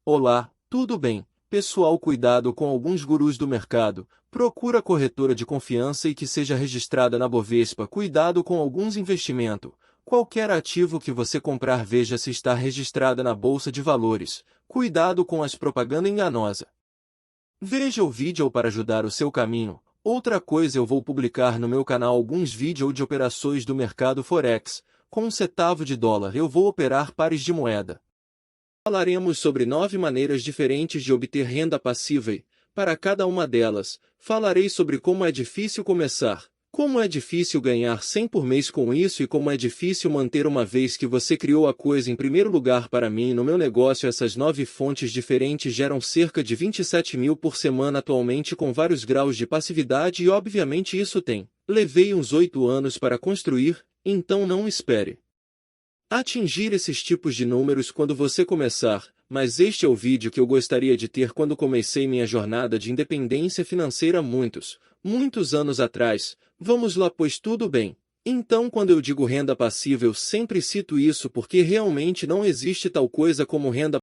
Olá, tudo bem? Pessoal, cuidado com alguns gurus do mercado. Procura corretora de confiança e que seja registrada na Bovespa. Cuidado com alguns investimentos. Qualquer ativo que você comprar, veja se está registrada na Bolsa de Valores. Cuidado com as propaganda enganosa. Veja o vídeo para ajudar o seu caminho. Outra coisa, eu vou publicar no meu canal alguns vídeos de operações do mercado Forex. Com $1 eu vou operar pares de moeda. Falaremos sobre 9 maneiras diferentes de obter renda passiva e, para cada uma delas, falarei sobre como é difícil começar, como é difícil ganhar 100 por mês com isso e como é difícil manter uma vez que você criou a coisa em primeiro lugar. Para mim, no meu negócio, essas 9 fontes diferentes geram cerca de 27 mil por semana atualmente, com vários graus de passividade, e obviamente isso tem. Levei uns 8 anos para construir, então não espere atingir esses tipos de números quando você começar, mas este é o vídeo que eu gostaria de ter quando comecei minha jornada de independência financeira muitos anos atrás. Vamos lá, pois tudo bem. Então, quando eu digo renda passiva, eu sempre cito isso porque realmente não existe tal coisa como renda.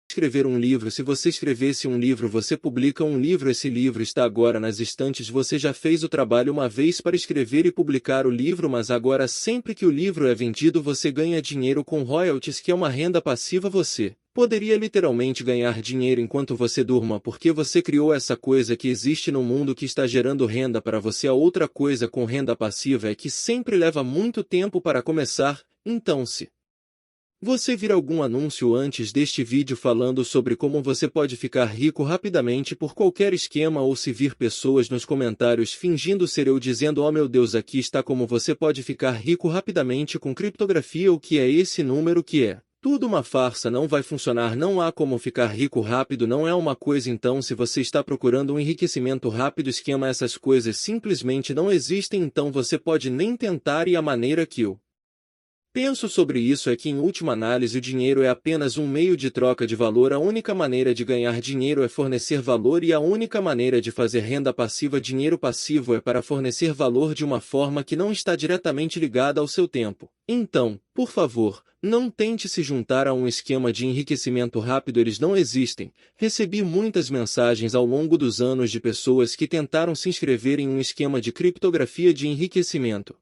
Escrever um livro. Se você escrevesse um livro, você publica um livro, esse livro está agora nas estantes, você já fez o trabalho uma vez para escrever e publicar o livro, mas agora sempre que o livro é vendido você ganha dinheiro com royalties, que é uma renda passiva. Você poderia literalmente ganhar dinheiro enquanto você durma, porque você criou essa coisa que existe no mundo que está gerando renda para você. A outra coisa com renda passiva é que sempre leva muito tempo para começar, então se você vir algum anúncio antes deste vídeo falando sobre como você pode ficar rico rapidamente por qualquer esquema, ou se vir pessoas nos comentários fingindo ser eu dizendo "Oh meu Deus, aqui está como você pode ficar rico rapidamente com criptografia", o que é esse número que é tudo uma farsa, não vai funcionar, não há como ficar rico rápido, não é uma coisa. Então, se você está procurando um enriquecimento rápido, esquema, essas coisas simplesmente não existem, então você pode nem tentar. E a maneira que eu penso sobre isso é que, em última análise, o dinheiro é apenas um meio de troca de valor. A única maneira de ganhar dinheiro é fornecer valor, e a única maneira de fazer renda passiva, dinheiro passivo, é para fornecer valor de uma forma que não está diretamente ligada ao seu tempo. Então, por favor, não tente se juntar a um esquema de enriquecimento rápido, eles não existem. Recebi muitas mensagens ao longo dos anos de pessoas que tentaram se inscrever em um esquema de criptografia de enriquecimento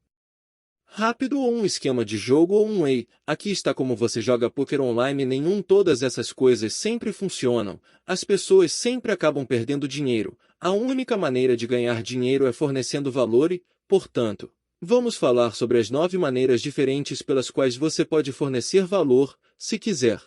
rápido, ou um esquema de jogo, ou um whey. Aqui está como você joga poker online. Nenhum, todas essas coisas sempre funcionam. As pessoas sempre acabam perdendo dinheiro. A única maneira de ganhar dinheiro é fornecendo valor e, portanto, vamos falar sobre as 9 maneiras diferentes pelas quais você pode fornecer valor, se quiser.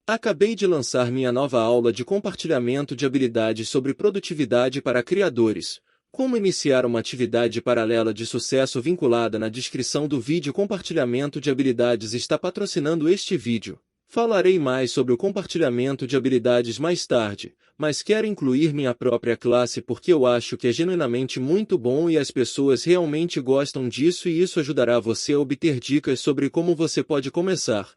Acabei de lançar minha nova aula de compartilhamento de habilidades sobre produtividade para criadores. Como iniciar uma atividade paralela de sucesso, vinculada na descrição do vídeo. Compartilhamento de habilidades está patrocinando este vídeo. Falarei mais sobre o compartilhamento de habilidades mais tarde, mas quero incluir minha própria classe porque eu acho que é genuinamente muito bom e as pessoas realmente gostam disso, e isso ajudará você a obter dicas sobre como você pode começar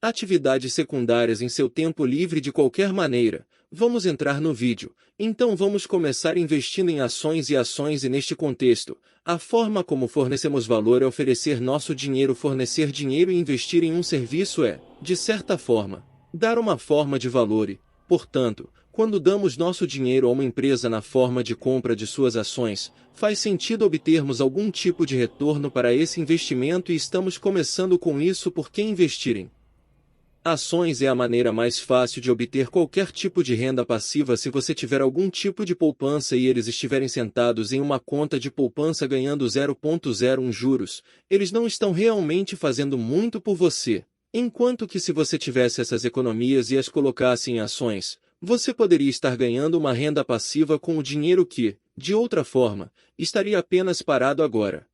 atividades secundárias em seu tempo livre de qualquer maneira. Vamos entrar no vídeo. Então vamos começar investindo em ações e neste contexto, a forma como fornecemos valor é oferecer nosso dinheiro. Fornecer dinheiro e investir em um serviço é, de certa forma, dar uma forma de valor e, portanto, quando damos nosso dinheiro a uma empresa na forma de compra de suas ações, faz sentido obtermos algum tipo de retorno para esse investimento, e estamos começando com isso porque investir em ações é a maneira mais fácil de obter qualquer tipo de renda passiva. Se você tiver algum tipo de poupança e eles estiverem sentados em uma conta de poupança ganhando 0,01 juros, eles não estão realmente fazendo muito por você. Enquanto que, se você tivesse essas economias e as colocasse em ações, você poderia estar ganhando uma renda passiva com o dinheiro que, de outra forma, estaria apenas parado agora.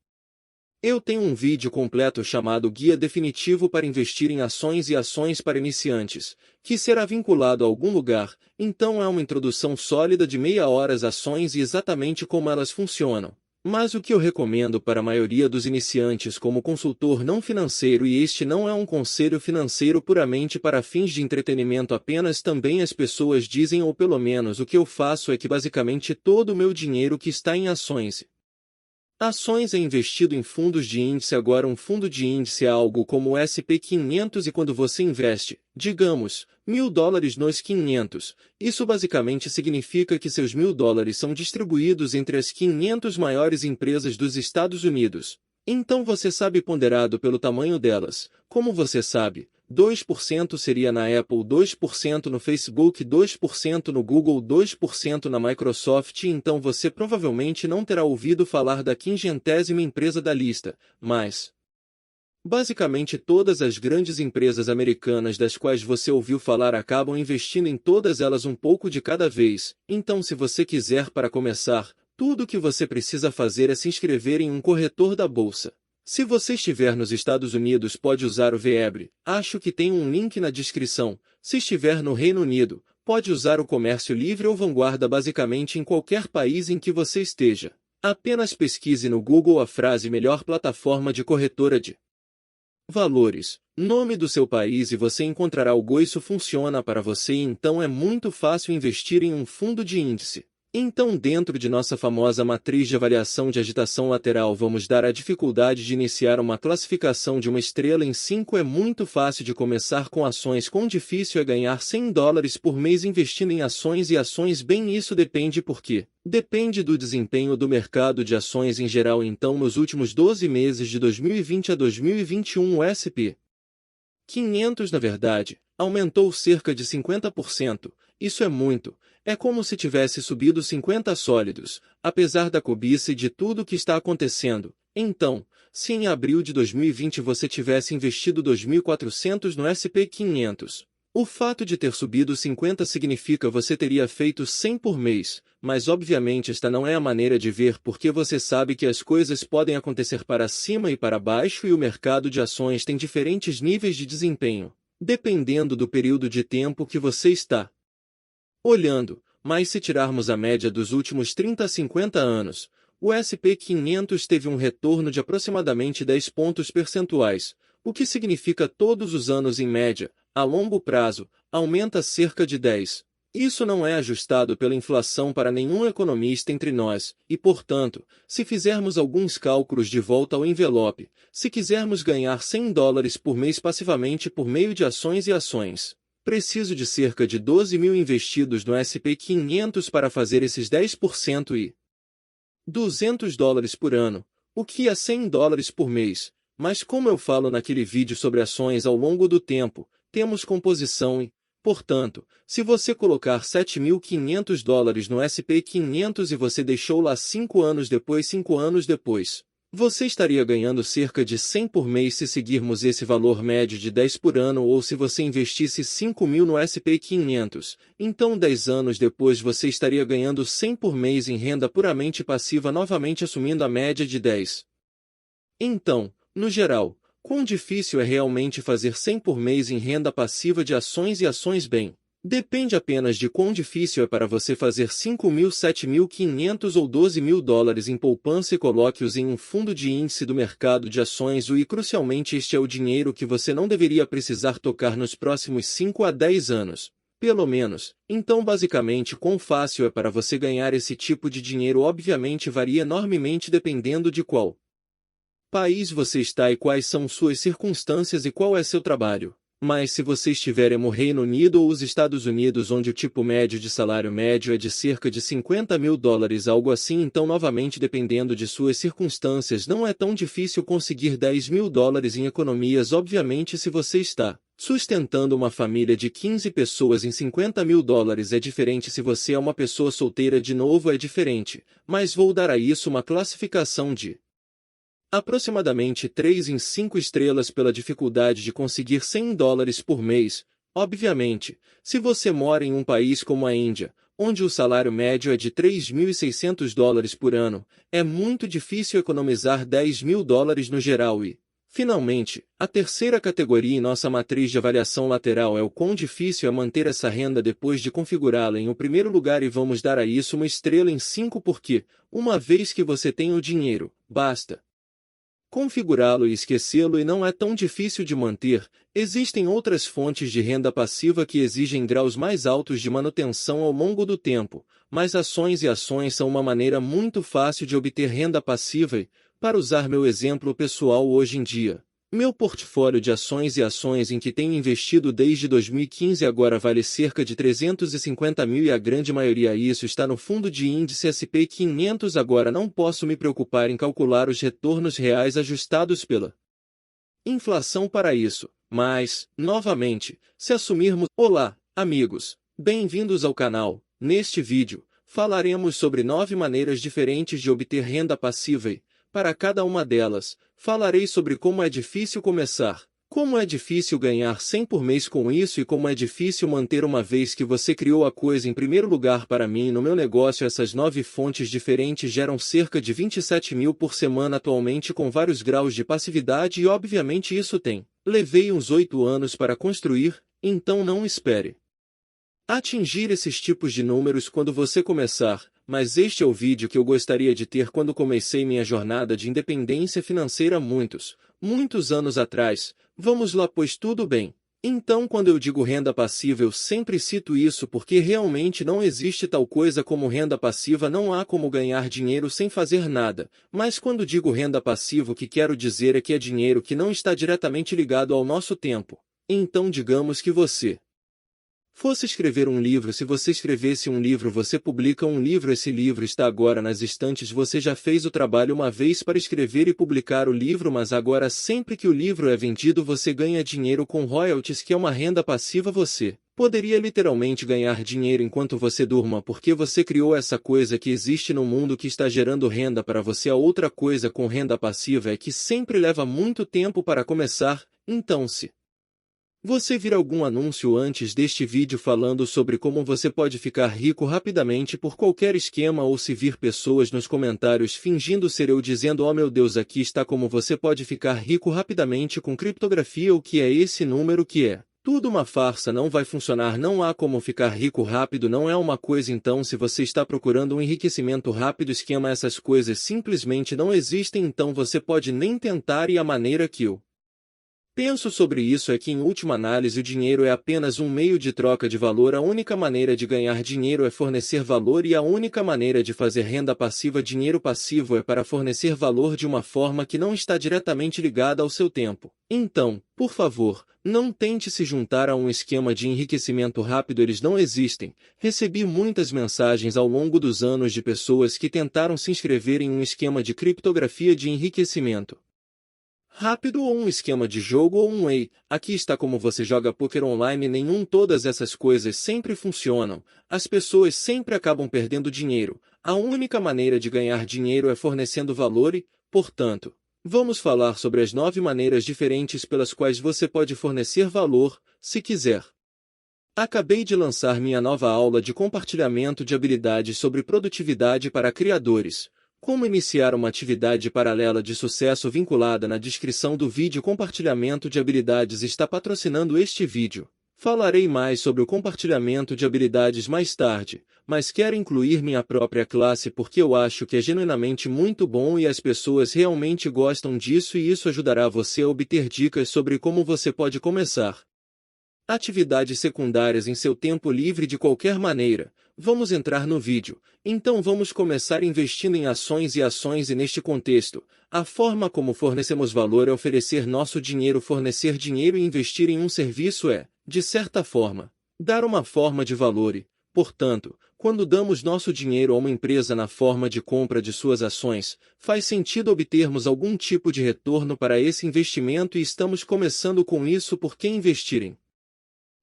Eu tenho um vídeo completo chamado Guia Definitivo para Investir em Ações e Ações para Iniciantes, que será vinculado a algum lugar. Então é uma introdução sólida de meia hora às ações e exatamente como elas funcionam. Mas o que eu recomendo para a maioria dos iniciantes como consultor não financeiro, e este não é um conselho financeiro puramente para fins de entretenimento apenas, também as pessoas dizem, ou pelo menos o que eu faço é que basicamente todo o meu dinheiro que está em ações Ações é investido em fundos de índice. Agora um fundo de índice é algo como o SP500 e quando você investe, digamos, $1.000 nos 500, isso basicamente significa que seus $1.000 são distribuídos entre as 500 maiores empresas dos Estados Unidos. Então você sabe ponderado pelo tamanho delas. Como você sabe, 2% seria na Apple, 2% no Facebook, 2% no Google, 2% na Microsoft. Então você provavelmente não terá ouvido falar da 500ª empresa da lista, mas basicamente todas as grandes empresas americanas das quais você ouviu falar acabam investindo em todas elas um pouco de cada vez. Então se você quiser para começar, tudo o que você precisa fazer é se inscrever em um corretor da bolsa. Se você estiver nos Estados Unidos, pode usar o VEBRE, acho que tem um link na descrição. Se estiver no Reino Unido, pode usar o Comércio Livre ou Vanguarda. Basicamente em qualquer país em que você esteja. Apenas pesquise no Google a frase melhor plataforma de corretora de valores, nome do seu país e você encontrará algo. Isso funciona para você e então é muito fácil investir em um fundo de índice. Então dentro de nossa famosa matriz de avaliação de agitação lateral vamos dar a dificuldade de iniciar uma classificação de uma estrela em 5. É muito fácil de começar com ações. Quão difícil é ganhar $100 por mês investindo em ações e ações? Bem, isso depende porque depende do desempenho do mercado de ações em geral. Então nos últimos 12 meses de 2020 a 2021 o S&P 500 na verdade, aumentou cerca de 50%. Isso é muito. É como se tivesse subido 50 sólidos, apesar da cobiça e de tudo o que está acontecendo. Então, se em abril de 2020 você tivesse investido 2.400 no SP500, o fato de ter subido 50 significa você teria feito 100 por mês, mas obviamente esta não é a maneira de ver porque você sabe que as coisas podem acontecer para cima e para baixo e o mercado de ações tem diferentes níveis de desempenho, dependendo do período de tempo que você está olhando, mas se tirarmos a média dos últimos 30 a 50 anos, o SP500 teve um retorno de aproximadamente 10 pontos percentuais, o que significa todos os anos em média, a longo prazo, aumenta cerca de 10. Isso não é ajustado pela inflação para nenhum economista entre nós, e portanto, se fizermos alguns cálculos de volta ao envelope, se quisermos ganhar $100 por mês passivamente por meio de ações e ações, preciso de cerca de 12.000 investidos no SP500 para fazer esses 10% e $200 por ano, o que é $100 por mês. Mas como eu falo naquele vídeo sobre ações ao longo do tempo, temos composição e, portanto, se você colocar $7.500 no SP500 e você deixou lá 5 anos depois, você estaria ganhando cerca de 100 por mês se seguirmos esse valor médio de 10 por ano ou se você investisse 5.000 no SP500, então 10 anos depois você estaria ganhando 100 por mês em renda puramente passiva novamente assumindo a média de 10. Então, no geral, quão difícil é realmente fazer 100 por mês em renda passiva de ações e ações? Bem, depende apenas de quão difícil é para você fazer 5.000, 7.500 ou $12.000 em poupança e coloque-os em um fundo de índice do mercado de ações e crucialmente este é o dinheiro que você não deveria precisar tocar nos próximos 5 a 10 anos. Pelo menos, então basicamente quão fácil é para você ganhar esse tipo de dinheiro obviamente varia enormemente dependendo de qual país você está e quais são suas circunstâncias e qual é seu trabalho. Mas se você estiver no Reino Unido ou os Estados Unidos onde o tipo médio de salário médio é de cerca de $50.000 algo assim então novamente dependendo de suas circunstâncias não é tão difícil conseguir $10.000 em economias obviamente se você está sustentando uma família de 15 pessoas em $50.000 é diferente se você é uma pessoa solteira de novo é diferente, mas vou dar a isso uma classificação de aproximadamente 3 em 5 estrelas pela dificuldade de conseguir $100 por mês. Obviamente, se você mora em um país como a Índia, onde o salário médio é de $3.600 por ano, é muito difícil economizar $10.000 no geral e, finalmente, a terceira categoria em nossa matriz de avaliação lateral é o quão difícil é manter essa renda depois de configurá-la em o primeiro lugar e vamos dar a isso uma estrela em 5 porque, uma vez que você tem o dinheiro, basta configurá-lo e esquecê-lo e não é tão difícil de manter. Existem outras fontes de renda passiva que exigem graus mais altos de manutenção ao longo do tempo, mas ações e ações são uma maneira muito fácil de obter renda passiva e, para usar meu exemplo pessoal hoje em dia, meu portfólio de ações e ações em que tenho investido desde 2015 agora vale cerca de 350 mil e a grande maioria isso está no fundo de índice S&P 500. Agora não posso me preocupar em calcular os retornos reais ajustados pela inflação para isso, mas, novamente, se assumirmos... Olá, amigos! Bem-vindos ao canal. Neste vídeo, falaremos sobre 9 maneiras diferentes de obter renda passiva e, para cada uma delas, falarei sobre como é difícil começar, como é difícil ganhar 100 por mês com isso e como é difícil manter uma vez que você criou a coisa em primeiro lugar. Para mim no meu negócio essas 9 fontes diferentes geram cerca de 27 mil por semana atualmente com vários graus de passividade e obviamente isso levei uns 8 anos para construir, então não espere atingir esses tipos de números quando você começar, mas este é o vídeo que eu gostaria de ter quando comecei minha jornada de independência financeira muitos anos atrás. Vamos lá, pois tudo bem. Então quando eu digo renda passiva eu sempre cito isso porque realmente não existe tal coisa como renda passiva, não há como ganhar dinheiro sem fazer nada, mas quando digo renda passiva o que quero dizer é que é dinheiro que não está diretamente ligado ao nosso tempo. Então digamos que você fosse escrever um livro. Se você escrevesse um livro, você publica um livro, esse livro está agora nas estantes, você já fez o trabalho uma vez para escrever e publicar o livro, mas agora sempre que o livro é vendido você ganha dinheiro com royalties, que é uma renda passiva. Você poderia literalmente ganhar dinheiro enquanto você durma porque você criou essa coisa que existe no mundo que está gerando renda para você. A outra coisa com renda passiva é que sempre leva muito tempo para começar, então se você vir algum anúncio antes deste vídeo falando sobre como você pode ficar rico rapidamente por qualquer esquema, ou se vir pessoas nos comentários fingindo ser eu dizendo oh meu Deus, aqui está como você pode ficar rico rapidamente com criptografia, o que é esse número que é tudo uma farsa, não vai funcionar, não há como ficar rico rápido, não é uma coisa. Então se você está procurando um enriquecimento rápido, esquema, essas coisas simplesmente não existem, então você pode nem tentar. E a maneira que eu penso sobre isso é que, em última análise, o dinheiro é apenas um meio de troca de valor. A única maneira de ganhar dinheiro é fornecer valor e a única maneira de fazer renda passiva, dinheiro passivo, é para fornecer valor de uma forma que não está diretamente ligada ao seu tempo. Então, por favor, não tente se juntar a um esquema de enriquecimento rápido, eles não existem. Recebi muitas mensagens ao longo dos anos de pessoas que tentaram se inscrever em um esquema de criptografia de enriquecimento rápido, ou um esquema de jogo, ou um whey. Aqui está como você joga poker online. Todas essas coisas sempre funcionam. As pessoas sempre acabam perdendo dinheiro. A única maneira de ganhar dinheiro é fornecendo valor e, portanto, vamos falar sobre as 9 maneiras diferentes pelas quais você pode fornecer valor, se quiser. Acabei de lançar minha nova aula de compartilhamento de habilidades sobre produtividade para criadores. Como iniciar uma atividade paralela de sucesso, vinculada na descrição do vídeo. Compartilhamento de habilidades está patrocinando este vídeo. Falarei mais sobre o compartilhamento de habilidades mais tarde, mas quero incluir minha própria classe porque eu acho que é genuinamente muito bom e as pessoas realmente gostam disso, e isso ajudará você a obter dicas sobre como você pode começar atividades secundárias em seu tempo livre de qualquer maneira. Vamos entrar no vídeo. Então vamos começar investindo em ações e neste contexto, a forma como fornecemos valor é oferecer nosso dinheiro. Fornecer dinheiro e investir em um serviço é, de certa forma, dar uma forma de valor e, portanto, quando damos nosso dinheiro a uma empresa na forma de compra de suas ações, faz sentido obtermos algum tipo de retorno para esse investimento, e estamos começando com isso porque investir em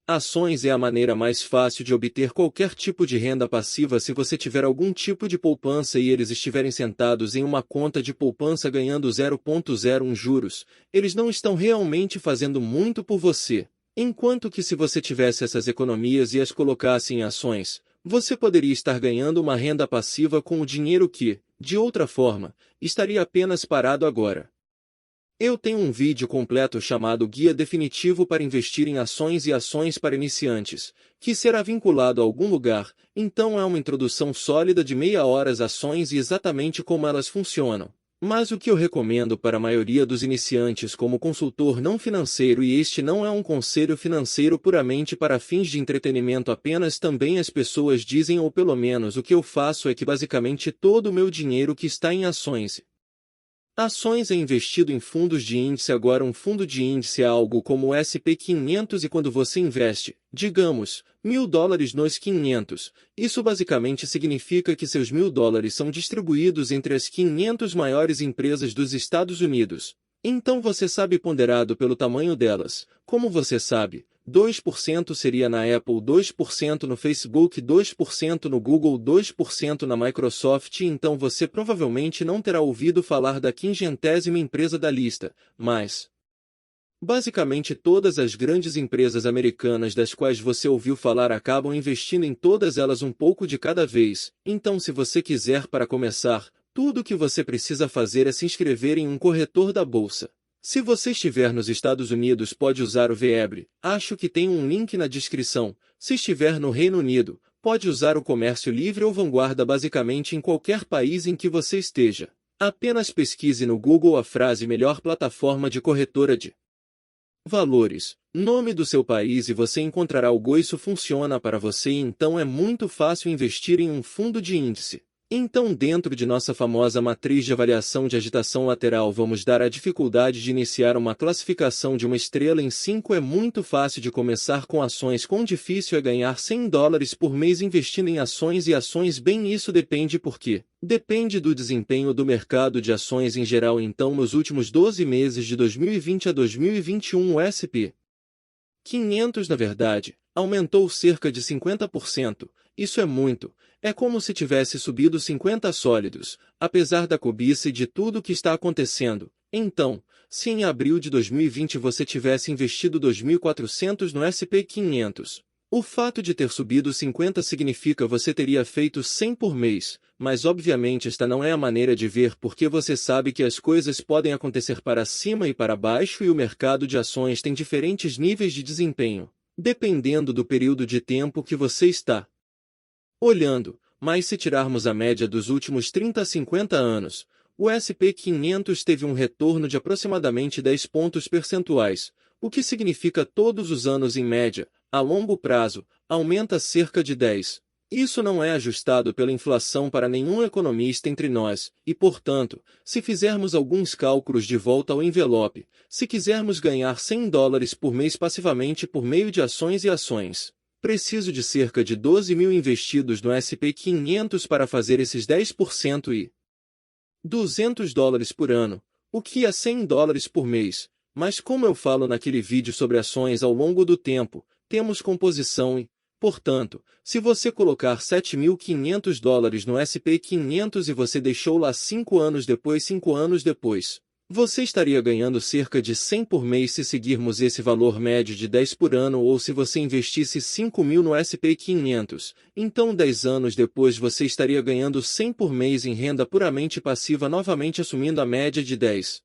ações é a maneira mais fácil de obter qualquer tipo de renda passiva. Se você tiver algum tipo de poupança e eles estiverem sentados em uma conta de poupança ganhando 0,01 juros, eles não estão realmente fazendo muito por você. Enquanto que se você tivesse essas economias e as colocasse em ações, você poderia estar ganhando uma renda passiva com o dinheiro que, de outra forma, estaria apenas parado agora. Eu tenho um vídeo completo chamado Guia Definitivo para Investir em Ações e Ações para Iniciantes, que será vinculado a algum lugar, então é uma introdução sólida de meia hora às ações e exatamente como elas funcionam. Mas o que eu recomendo para a maioria dos iniciantes como consultor não financeiro, e este não é um conselho financeiro puramente para fins de entretenimento apenas, também as pessoas dizem, ou pelo menos o que eu faço é que basicamente todo o meu dinheiro que está em ações. Ações é investido em fundos de índice. Agora, um fundo de índice é algo como o SP500, e quando você investe, digamos, $1.000 nos 500, isso basicamente significa que seus $1.000 são distribuídos entre as 500 maiores empresas dos Estados Unidos. Então você sabe, ponderado pelo tamanho delas. Como você sabe, 2% seria na Apple, 2% no Facebook, 2% no Google, 2% na Microsoft. Então você provavelmente não terá ouvido falar da 500ª empresa da lista, mas basicamente todas as grandes empresas americanas das quais você ouviu falar acabam investindo em todas elas um pouco de cada vez. Então, se você quiser, para começar, tudo o que você precisa fazer é se inscrever em um corretor da bolsa. Se você estiver nos Estados Unidos, pode usar o VEBRE, acho que tem um link na descrição. Se estiver no Reino Unido, pode usar o Comércio Livre ou Vanguarda, basicamente em qualquer país em que você esteja. Apenas pesquise no Google a frase melhor plataforma de corretora de valores, nome do seu país, e você encontrará algo. Isso funciona para você, e então é muito fácil investir em um fundo de índice. Então, dentro de nossa famosa matriz de avaliação de agitação lateral, vamos dar a dificuldade de iniciar uma classificação de uma estrela em 5. É muito fácil de começar com ações. Quão difícil é ganhar $100 por mês investindo em ações e ações? Bem, isso depende. Por quê? Depende do desempenho do mercado de ações em geral. Então, nos últimos 12 meses de 2020 a 2021, o S&P 500, na verdade, aumentou cerca de 50%. Isso é muito. É como se tivesse subido 50 sólidos, apesar da cobiça e de tudo o que está acontecendo. Então, se em abril de 2020 você tivesse investido 2.400 no SP 500, o fato de ter subido 50 significa você teria feito 100 por mês, mas obviamente esta não é a maneira de ver, porque você sabe que as coisas podem acontecer para cima e para baixo, e o mercado de ações tem diferentes níveis de desempenho, dependendo do período de tempo que você está olhando. Mas se tirarmos a média dos últimos 30 a 50 anos, o SP 500 teve um retorno de aproximadamente 10 pontos percentuais, o que significa todos os anos em média, a longo prazo, aumenta cerca de 10. Isso não é ajustado pela inflação para nenhum economista entre nós, e portanto, se fizermos alguns cálculos de volta ao envelope, se quisermos ganhar $100 por mês passivamente por meio de ações e ações, preciso de cerca de 12.000 investidos no SP 500 para fazer esses 10% e $200 por ano, o que é $100 por mês. Mas como eu falo naquele vídeo sobre ações ao longo do tempo, temos composição e, portanto, se você colocar $7.500 no SP 500 e você deixou lá 5 anos depois, você estaria ganhando cerca de 100 por mês se seguirmos esse valor médio de 10 por ano, ou se você investisse 5.000 no SP 500, então 10 anos depois você estaria ganhando 100 por mês em renda puramente passiva, novamente assumindo a média de 10.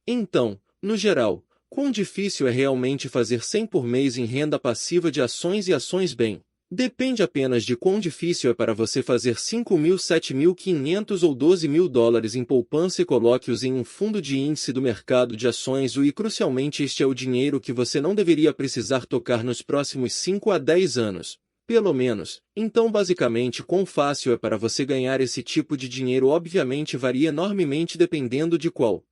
Então, no geral, quão difícil é realmente fazer 100 por mês em renda passiva de ações e ações? Bem, depende apenas de quão difícil é para você fazer 5.000, 7.500 ou $12.000 em poupança e coloque-os em um fundo de índice do mercado de ações. E crucialmente, este é o dinheiro que você não deveria precisar tocar nos próximos 5 a 10 anos, pelo menos. Então, basicamente, quão fácil é para você ganhar esse tipo de dinheiro? Obviamente varia enormemente dependendo de qual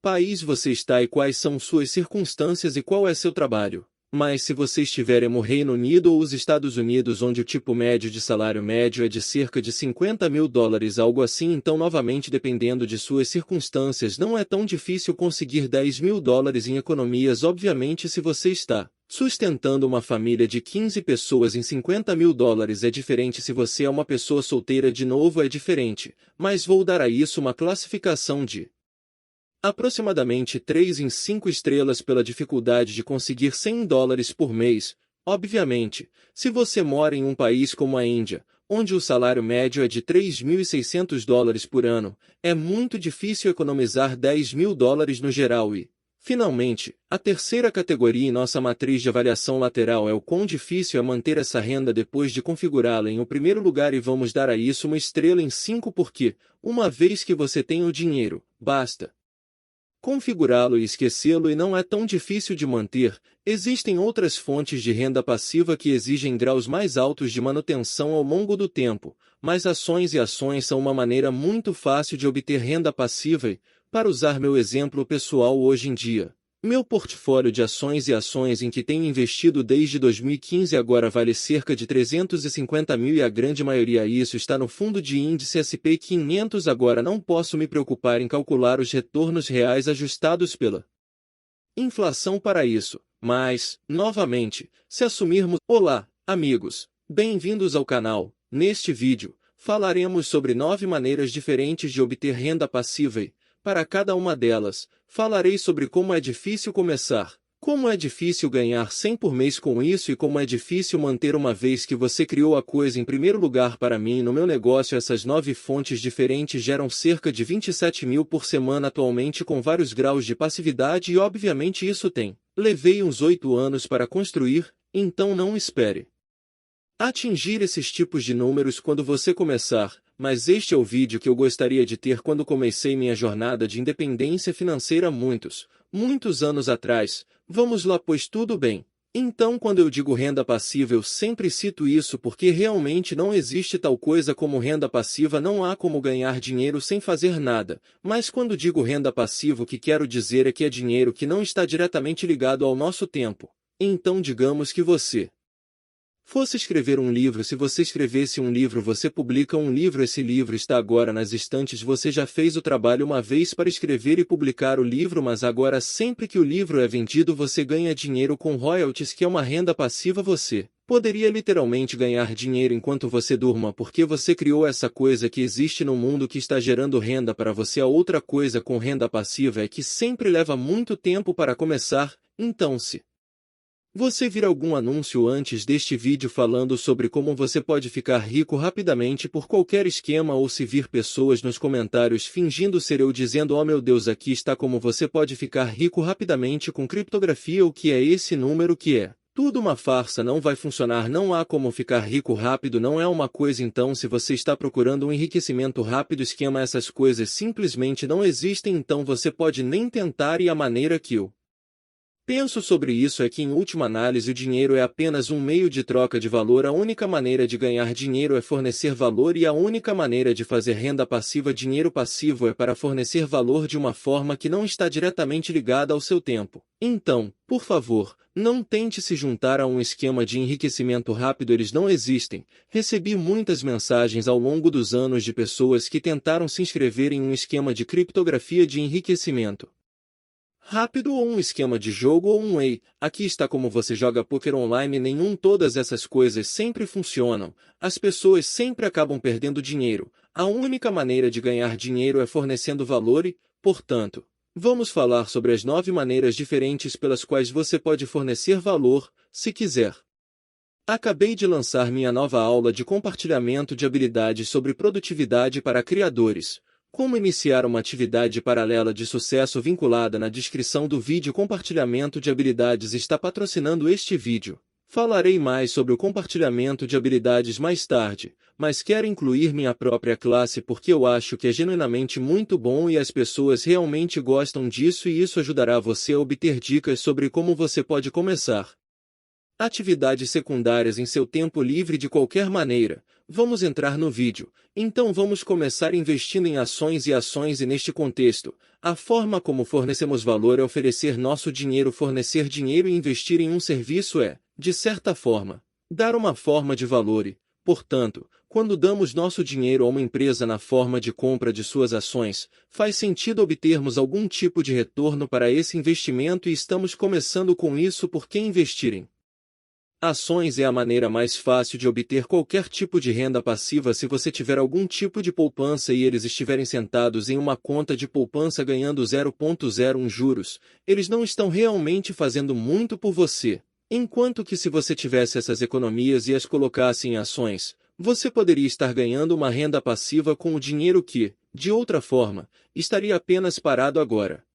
país você está e quais são suas circunstâncias e qual é seu trabalho. Mas se você estiver no Reino Unido ou os Estados Unidos, onde o tipo médio de salário médio é de cerca de $50.000, algo assim, então novamente dependendo de suas circunstâncias, não é tão difícil conseguir $10.000 em economias. Obviamente, se você está sustentando uma família de 15 pessoas em $50.000 é diferente. Se você é uma pessoa solteira, de novo é diferente, mas vou dar a isso uma classificação de aproximadamente 3 em 5 estrelas pela dificuldade de conseguir $100 por mês. Obviamente, se você mora em um país como a Índia, onde o salário médio é de $3.600 por ano, é muito difícil economizar $10.000 no geral e Finalmente, a terceira categoria em nossa matriz de avaliação lateral é o quão difícil é manter essa renda depois de configurá-la em o primeiro lugar e vamos dar a isso uma estrela em 5 porque, uma vez que você tem o dinheiro, basta configurá-lo e esquecê-lo e não é tão difícil de manter. Existem outras fontes de renda passiva que exigem graus mais altos de manutenção ao longo do tempo, mas ações e ações são uma maneira muito fácil de obter renda passiva e, para usar meu exemplo pessoal hoje em dia, meu portfólio de ações e ações em que tenho investido desde 2015 agora vale cerca de 350 mil e a grande maioria isso está no fundo de índice S&P 500. Agora não posso me preocupar em calcular os retornos reais ajustados pela inflação para isso, mas, novamente, se assumirmos... Olá, amigos, bem-vindos ao canal. Neste vídeo, falaremos sobre 9 maneiras diferentes de obter renda passiva e, para cada uma delas, falarei sobre como é difícil começar, como é difícil ganhar 100 por mês com isso e como é difícil manter uma vez que você criou a coisa em primeiro lugar. Para mim no meu negócio essas 9 fontes diferentes geram cerca de 27 mil por semana atualmente com vários graus de passividade e obviamente isso levei uns 8 anos para construir, então não espere atingir esses tipos de números quando você começar, mas este é o vídeo que eu gostaria de ter quando comecei minha jornada de independência financeira muitos anos atrás. Vamos lá, pois tudo bem. Então quando eu digo renda passiva eu sempre cito isso porque realmente não existe tal coisa como renda passiva, não há como ganhar dinheiro sem fazer nada, mas quando digo renda passiva o que quero dizer é que é dinheiro que não está diretamente ligado ao nosso tempo. Então digamos que você fosse escrever um livro. Se você escrevesse um livro, você publica um livro, esse livro está agora nas estantes, você já fez o trabalho uma vez para escrever e publicar o livro, mas agora sempre que o livro é vendido você ganha dinheiro com royalties, que é uma renda passiva. Você poderia literalmente ganhar dinheiro enquanto você durma porque você criou essa coisa que existe no mundo que está gerando renda para você. A outra coisa com renda passiva é que sempre leva muito tempo para começar, então se você vir algum anúncio antes deste vídeo falando sobre como você pode ficar rico rapidamente por qualquer esquema ou se vir pessoas nos comentários fingindo ser eu dizendo oh meu Deus, aqui está como você pode ficar rico rapidamente com criptografia, o que é esse número que é tudo uma farsa, não vai funcionar, não há como ficar rico rápido, não é uma coisa. Então se você está procurando um enriquecimento rápido, esquema, essas coisas simplesmente não existem, então você pode nem tentar. E a maneira que eu penso sobre isso é que, em última análise, o dinheiro é apenas um meio de troca de valor. A única maneira de ganhar dinheiro é fornecer valor e a única maneira de fazer renda passiva, dinheiro passivo, é para fornecer valor de uma forma que não está diretamente ligada ao seu tempo. Então, por favor, não tente se juntar a um esquema de enriquecimento rápido, eles não existem. Recebi muitas mensagens ao longo dos anos de pessoas que tentaram se inscrever em um esquema de criptografia de enriquecimento rápido ou um esquema de jogo ou um whey. Aqui está como você joga poker online. Todas essas coisas sempre funcionam. As pessoas sempre acabam perdendo dinheiro. A única maneira de ganhar dinheiro é fornecendo valor e, portanto, vamos falar sobre as 9 maneiras diferentes pelas quais você pode fornecer valor, se quiser. Acabei de lançar minha nova aula de compartilhamento de habilidades sobre produtividade para criadores. Como iniciar uma atividade paralela de sucesso vinculada na descrição do vídeo. Compartilhamento de habilidades está patrocinando este vídeo. Falarei mais sobre o compartilhamento de habilidades mais tarde, mas quero incluir minha própria classe porque eu acho que é genuinamente muito bom e as pessoas realmente gostam disso e isso ajudará você a obter dicas sobre como você pode começar atividades secundárias em seu tempo livre de qualquer maneira. Vamos entrar no vídeo. Então vamos começar investindo em ações e neste contexto, a forma como fornecemos valor é oferecer nosso dinheiro. Fornecer dinheiro e investir em um serviço é, de certa forma, dar uma forma de valor e, portanto, quando damos nosso dinheiro a uma empresa na forma de compra de suas ações, faz sentido obtermos algum tipo de retorno para esse investimento e estamos começando com isso porque investir em ações é a maneira mais fácil de obter qualquer tipo de renda passiva. Se você tiver algum tipo de poupança e eles estiverem sentados em uma conta de poupança ganhando 0,01 juros, eles não estão realmente fazendo muito por você. Enquanto que se você tivesse essas economias e as colocasse em ações, você poderia estar ganhando uma renda passiva com o dinheiro que, de outra forma, estaria apenas parado agora.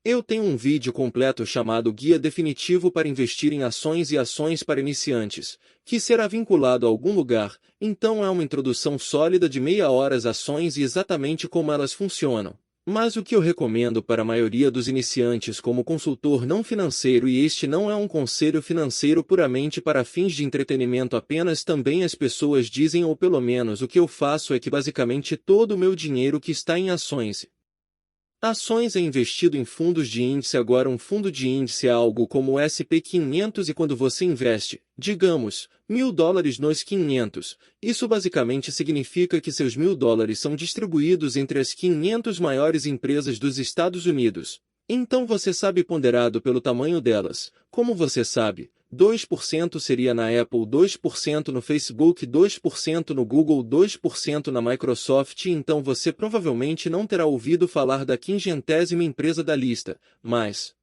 Eu tenho um vídeo completo chamado Guia Definitivo para Investir em Ações e Ações para Iniciantes, que será vinculado a algum lugar, então é uma introdução sólida de meia hora às ações e exatamente como elas funcionam. Mas o que eu recomendo para a maioria dos iniciantes como consultor não financeiro, e este não é um conselho financeiro puramente para fins de entretenimento apenas, também as pessoas dizem, ou pelo menos o que eu faço é que basicamente todo o meu dinheiro que está em ações. Ações é investido em fundos de índice. Agora, um fundo de índice é algo como o SP500, e quando você investe, digamos, $1.000 nos 500, isso basicamente significa que seus $1.000 são distribuídos entre as 500 maiores empresas dos Estados Unidos. Então você sabe, ponderado pelo tamanho delas. Como você sabe, 2% seria na Apple, 2% no Facebook, 2% no Google, 2% na Microsoft, então você provavelmente não terá ouvido falar da 500ª empresa da lista, mas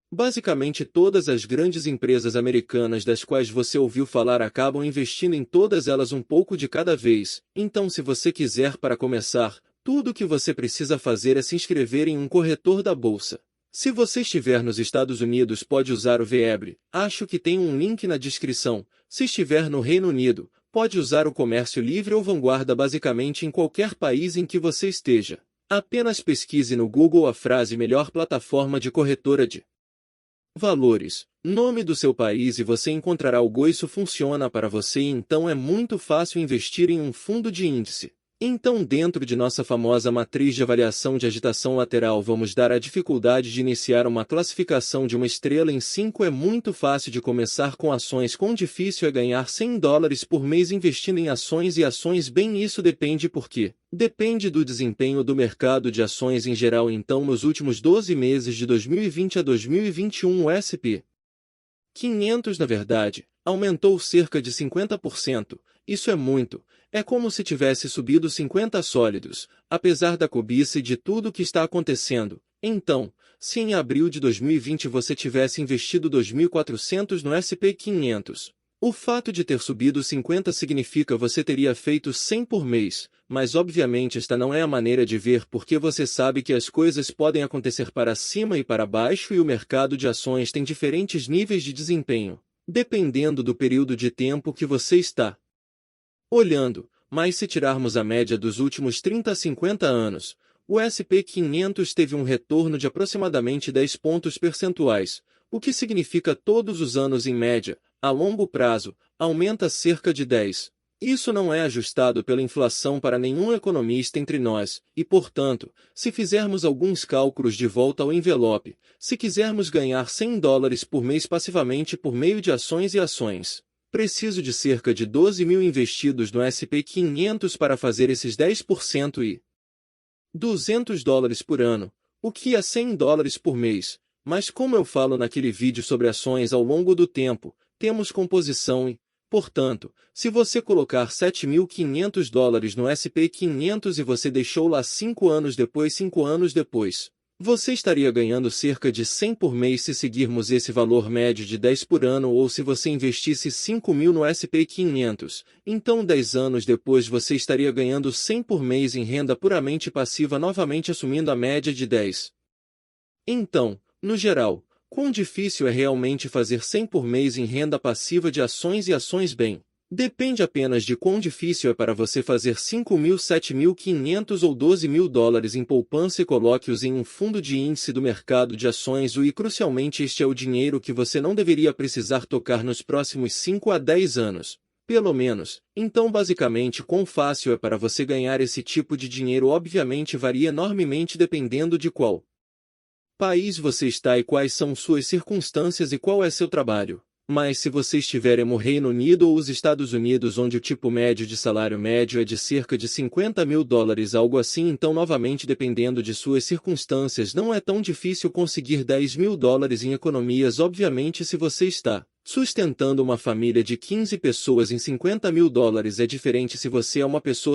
basicamente todas as grandes empresas americanas das quais você ouviu falar acabam investindo em todas elas um pouco de cada vez. Então, se você quiser, para começar, tudo o que você precisa fazer é se inscrever em um corretor da bolsa. Se você estiver nos Estados Unidos, pode usar o VEBRE, acho que tem um link na descrição. Se estiver no Reino Unido, pode usar o Comércio Livre ou Vanguarda, basicamente em qualquer país em que você esteja. Apenas pesquise no Google a frase melhor plataforma de corretora de valores, nome do seu país, e você encontrará algo. Isso funciona para você, e então é muito fácil investir em um fundo de índice. Então, dentro de nossa famosa matriz de avaliação de agitação lateral, vamos dar a dificuldade de iniciar uma classificação de 1 estrela em 5. É muito fácil de começar com ações. Quão difícil é ganhar $100 por mês investindo em ações e ações? Bem, isso depende. Por quê? Depende do desempenho do mercado de ações em geral. Então, nos últimos 12 meses de 2020 a 2021, o S&P 500, na verdade, aumentou cerca de 50%. Isso é muito. É como se tivesse subido 50 sólidos, apesar da cobiça e de tudo o que está acontecendo. Então, se em abril de 2020 você tivesse investido 2.400 no SP 500, o fato de ter subido 50 significa você teria feito 100 por mês, mas obviamente esta não é a maneira de ver, porque você sabe que as coisas podem acontecer para cima e para baixo, e o mercado de ações tem diferentes níveis de desempenho, dependendo do período de tempo que você está olhando. Mas se tirarmos a média dos últimos 30 a 50 anos, o SP 500 teve um retorno de aproximadamente 10 pontos percentuais, o que significa todos os anos em média, a longo prazo, aumenta cerca de 10. Isso não é ajustado pela inflação para nenhum economista entre nós, e portanto, se fizermos alguns cálculos de volta ao envelope, se quisermos ganhar $100 por mês passivamente por meio de ações e ações, preciso de cerca de 12.000 investidos no SP 500 para fazer esses 10% e $200 por ano, o que é $100 por mês. Mas como eu falo naquele vídeo sobre ações ao longo do tempo, temos composição e, portanto, se você colocar $7.500 no SP 500 e você deixou lá 5 anos depois, você estaria ganhando cerca de 100 por mês se seguirmos esse valor médio de 10 por ano, ou se você investisse 5.000 no SP 500, então 10 anos depois você estaria ganhando 100 por mês em renda puramente passiva, novamente assumindo a média de 10. Então, no geral, quão difícil é realmente fazer 100 por mês em renda passiva de ações e ações? Bem, depende apenas de quão difícil é para você fazer 5.000, 7.500 ou $12.000 em poupança e coloque-os em um fundo de índice do mercado de ações. E crucialmente, este é o dinheiro que você não deveria precisar tocar nos próximos 5 a 10 anos, pelo menos. Então, basicamente, quão fácil é para você ganhar esse tipo de dinheiro? Obviamente varia enormemente dependendo de qual país você está e quais são suas circunstâncias e qual é seu trabalho. Mas se você estiver no Reino Unido ou os Estados Unidos, onde o tipo médio de salário médio é de cerca de $50.000, algo assim, então novamente dependendo de suas circunstâncias, não é tão difícil conseguir $10.000 em economias. Obviamente, se você está sustentando uma família de 15 pessoas em $50.000, é diferente se você é uma pessoa